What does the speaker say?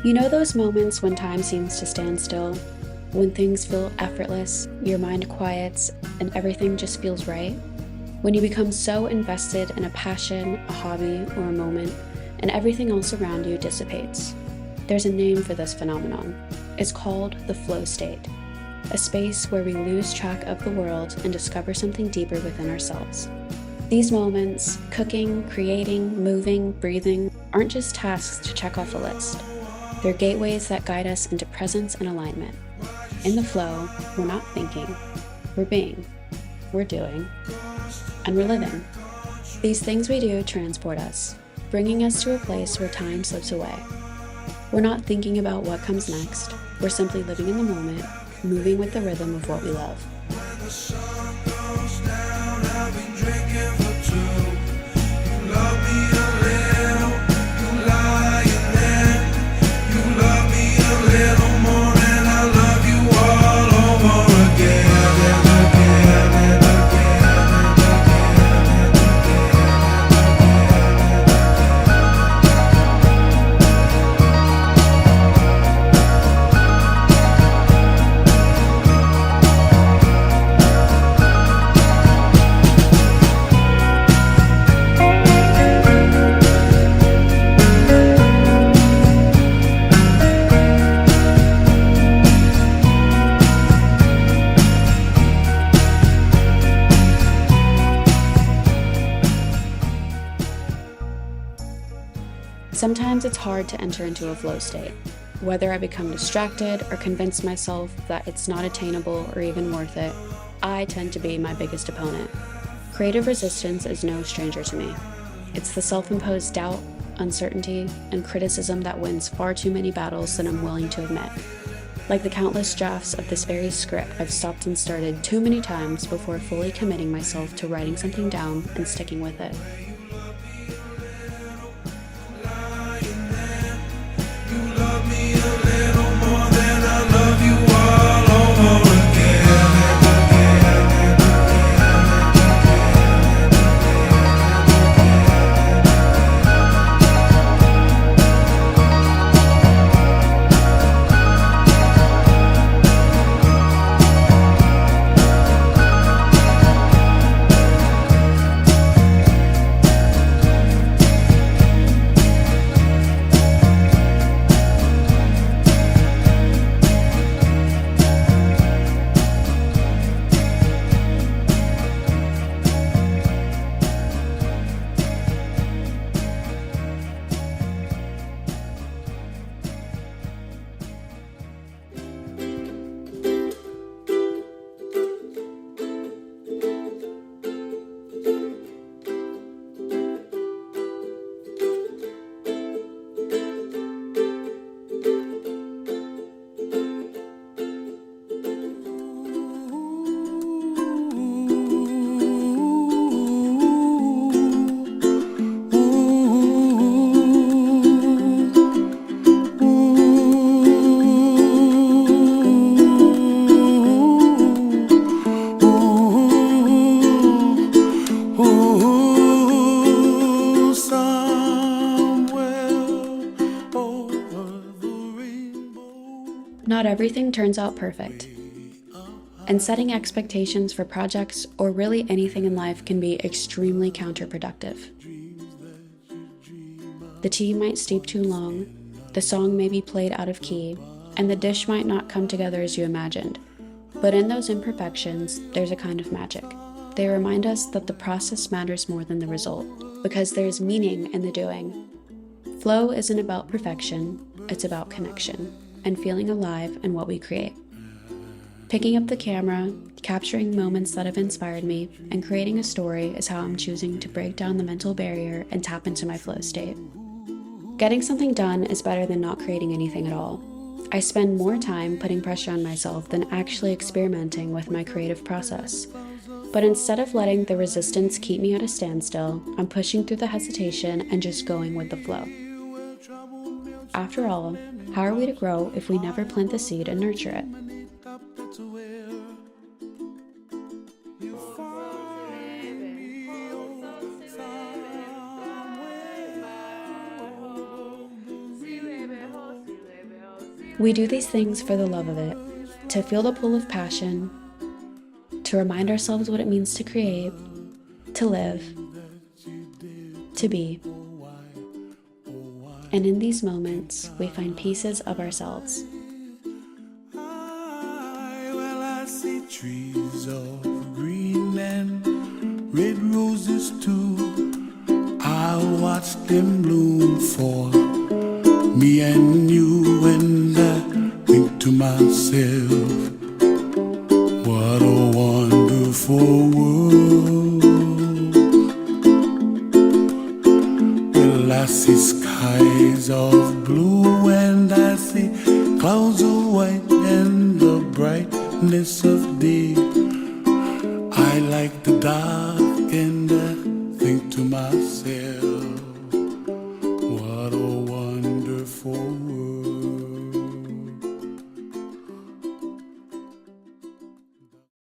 You know those moments when time seems to stand still? When things feel effortless, your mind quiets, and everything just feels right? When you become so invested in a passion, a hobby, or a moment, and everything else around you dissipates. There's a name for this phenomenon. It's called the flow state, a space where we lose track of the world and discover something deeper within ourselves. These moments, cooking, creating, moving, breathing, aren't just tasks to check off a list. They're gateways that guide us into presence and alignment. In the flow, we're not thinking, we're being, we're doing, and we're living. These things we do transport us, bringing us to a place where time slips away. We're not thinking about what comes next, we're simply living in the moment, moving with the rhythm of what we love. When the sun goes down, I'll be drinking for two. You love me a little, you lying there. You love me a little more, and I love you all over again and again and again and again Sometimes it's hard to enter into a flow state. Whether I become distracted or convince myself that it's not attainable or even worth it, I tend to be my biggest opponent. Creative resistance is no stranger to me. It's the self-imposed doubt, uncertainty, and criticism that wins far too many battles than I'm willing to admit. Like the countless drafts of this very script I've stopped and started too many times before fully committing myself to writing something down and sticking with it. You love me a little more than I love you all over again and again and Not everything turns out perfect, and setting expectations for projects or really anything in life can be extremely counterproductive. The tea might steep too long, the song may be played out of key, and the dish might not come together as you imagined. But in those imperfections, there's a kind of magic. They remind us that the process matters more than the result, because there's meaning in the doing. Flow isn't about perfection, it's about connection and feeling alive in what we create. Picking up the camera, capturing moments that have inspired me, and creating a story is how I'm choosing to break down the mental barrier and tap into my flow state. Getting something done is better than not creating anything at all. I spend more time putting pressure on myself than actually experimenting with my creative process. But instead of letting the resistance keep me at a standstill, I'm pushing through the hesitation and just going with the flow. After all, how are we to grow if we never plant the seed and nurture it? We do these things for the love of it, to feel the pull of passion, to remind ourselves what it means to create, to live, to be. And in these moments, we find pieces of ourselves. I see trees of green and red roses too. I watch them bloom for me and you, and I think to myself, what a wonderful world. Well, I see skies of blue and I see clouds of white and the brightness of day. I like the dark and I think to myself, what a wonderful world.